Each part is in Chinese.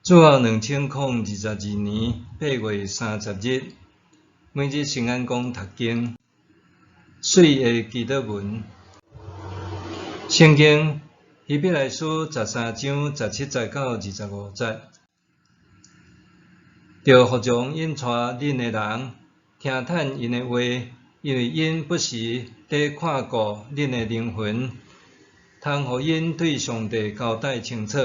主后2022年8月30日，每日圣安宫读经，水的祈祷文。圣经希伯来书13章17节到25节，着服从因带恁的人，听叹因的话，因为因不时在看顾恁的灵魂，通互因对上帝交代清楚。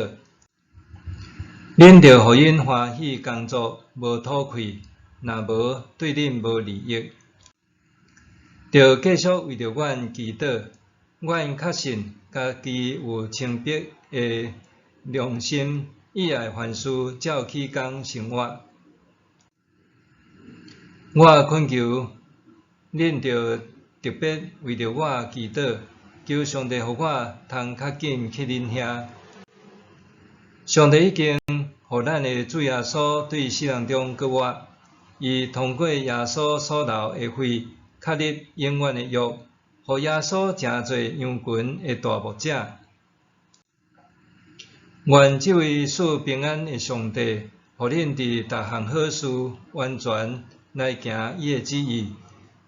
恁着互因欢喜工作，无吐气；若无，对恁无利益。着继续为着阮祈祷。阮确信家己有清白的良心，以爱凡事照起工生活。我恳求恁着特别为着我祈祷，求上帝互我通较紧去恁遐。上帝已经互咱的主耶稣对世人中搁活，伊通过耶稣所流的血，确立永远的约，互耶稣诚侪羊群的大牧者。愿这位赐平安的上帝，互恁伫逐项好事完全来行伊的旨意，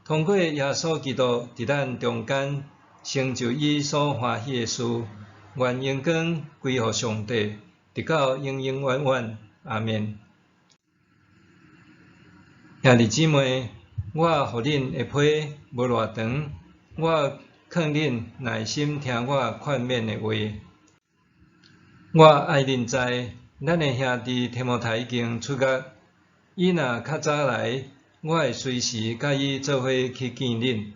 通过耶稣基督伫咱中间成就伊所欢喜的事。愿荣光归乎上帝，直到永永远远。阿们。兄弟姊妹，我互恁的批无偌长，我劝恁耐心听我劝勉的话。我爱恁知，咱的兄弟提摩太已经出狱，伊若较早来，我会随时甲伊做伙去见恁。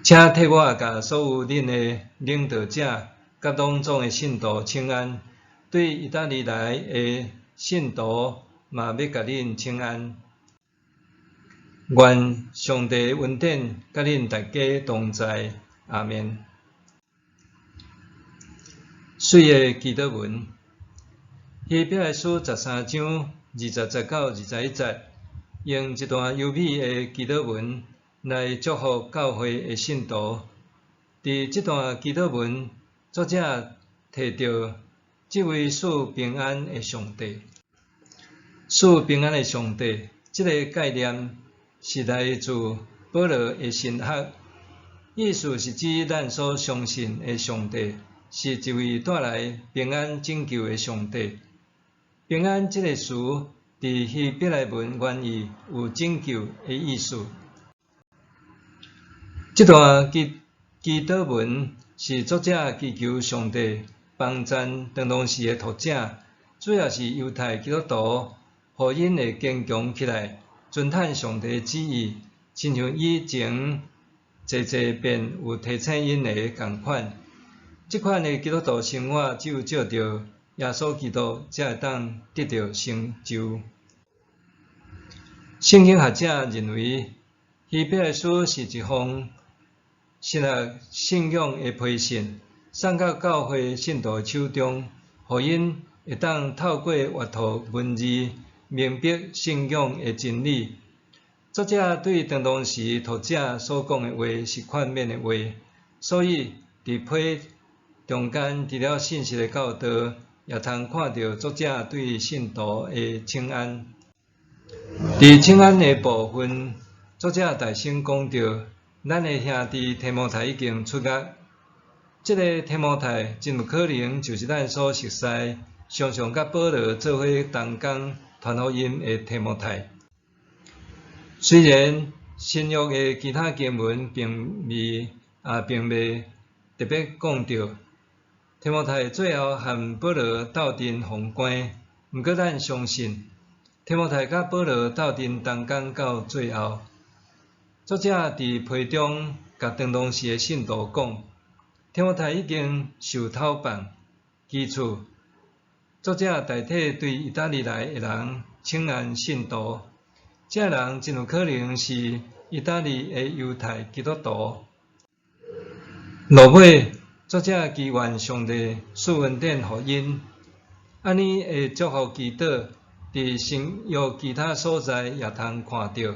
请替我甲所有恁的领导者甲拢总的信徒请安。对意大利来的信徒嘛要甲恁请安。愿上帝恩典甲恁大家同在。阿们。水的祈祷文，希伯来书13章20节到21节，用一段优美的祈祷文来祝福教会的信徒。伫这段祈祷文，作者提到这位赐平安的上帝。赐平安的上帝，这个概念是来自保罗的神学，意思是指咱所相信的上帝是一位带来平安拯救的上帝。平安这个词伫希伯来文原意有拯救的意思。这段祈祷文是作者祈求上帝帮赞当当时的读者，主要是犹太基督徒，互因会坚强起来，遵趁上帝的旨意，亲像以前侪遍有提醒因的共款。这款的基督徒生活，只有照着耶稣基督，才会当得到成就。圣经学者认为，希伯来书是一封新约信仰的批信，送到教会信徒手中，互因会当透过阅读文字，明白信仰的真理。作者对当时读者所讲的话是劝勉的话，所以伫批中间除了信息的教导，也通看到作者对信徒的请安。伫请安的部分，作者大声讲到，咱的兄弟提摩太已经出狱。这个提摩太真有可能就是咱所熟悉，常常甲保罗做伙同工传福音的提摩太。虽然新约的其他经文并未特别讲到提摩太最后和保罗斗阵封关，毋过咱相信提摩太甲保罗斗阵同工到最后。作者伫批中甲当时的信徒讲，提摩太已经受讨放，其次，作者代替对意大利来的人请安信徒，这人真有可能是意大利的犹太基督徒。落尾，作者祈愿上帝赐恩典予因，安尼的祝福祈祷，伫新约其他所在也通看到。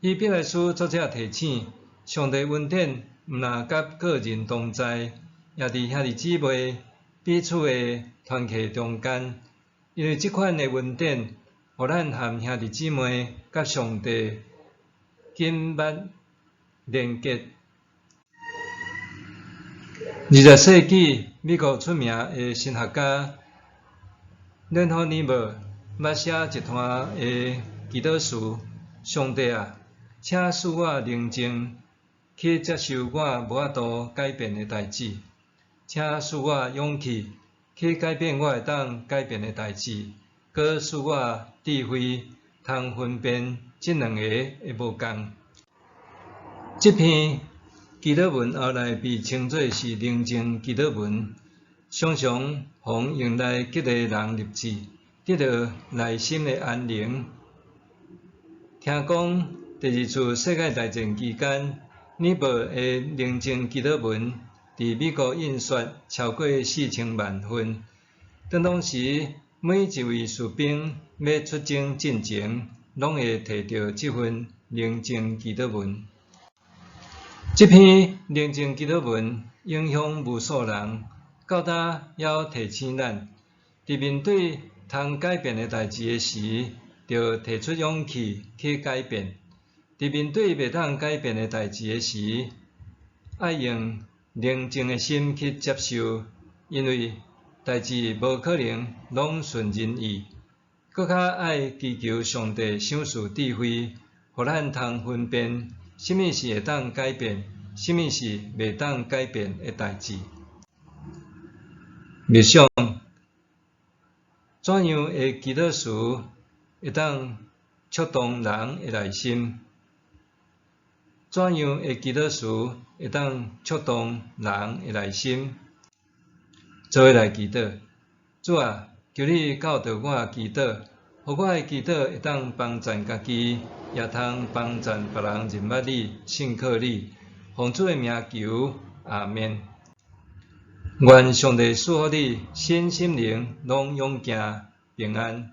希伯来书作者提醒，上帝恩典毋若甲个人同在，也伫兄弟姊妹彼此的团契中间，因为即款的恩典，互咱和兄弟姊妹甲上帝紧密连结。20世纪美国出名的神学家联合尼伯捌写一段的祈祷词：上帝啊，请使我宁静去接受我无法度改变的代志，请使我勇气去改变我会当改变的代志，搁使我智慧通分辨即两个的无共。这篇祈祷文后来被称作是宁静祈祷文，常常互用来激励人立志，得到内心的安宁。听讲第二次世界大战期间，尼伯的宁静祈祷文伫美国印刷超过4000万份。当时每一位士兵要出征进前，拢会摕到这份宁静祈祷文。这篇宁静祈祷文影响无数人，到今还提醒咱：伫面对通改变的代志的时，着提出勇气去改变；伫面对袂当改变的代志的时，爱用宁静的心去接受，因为代志无可能拢顺人意。搁较爱祈求上帝赏赐智慧，互咱通分辨什么是会当改变，什么是袂当改变的代志。默想，怎样的祈祷词会当触动人的内心？怎样的祈祷词会当触动人的内心？做伙来祈祷，主啊，求你教导我祈祷，互我的祈祷会当帮助家己，也通帮助别人认捌你、信靠你。奉主的名求，阿们。愿上帝赐予你身心灵拢勇健平安。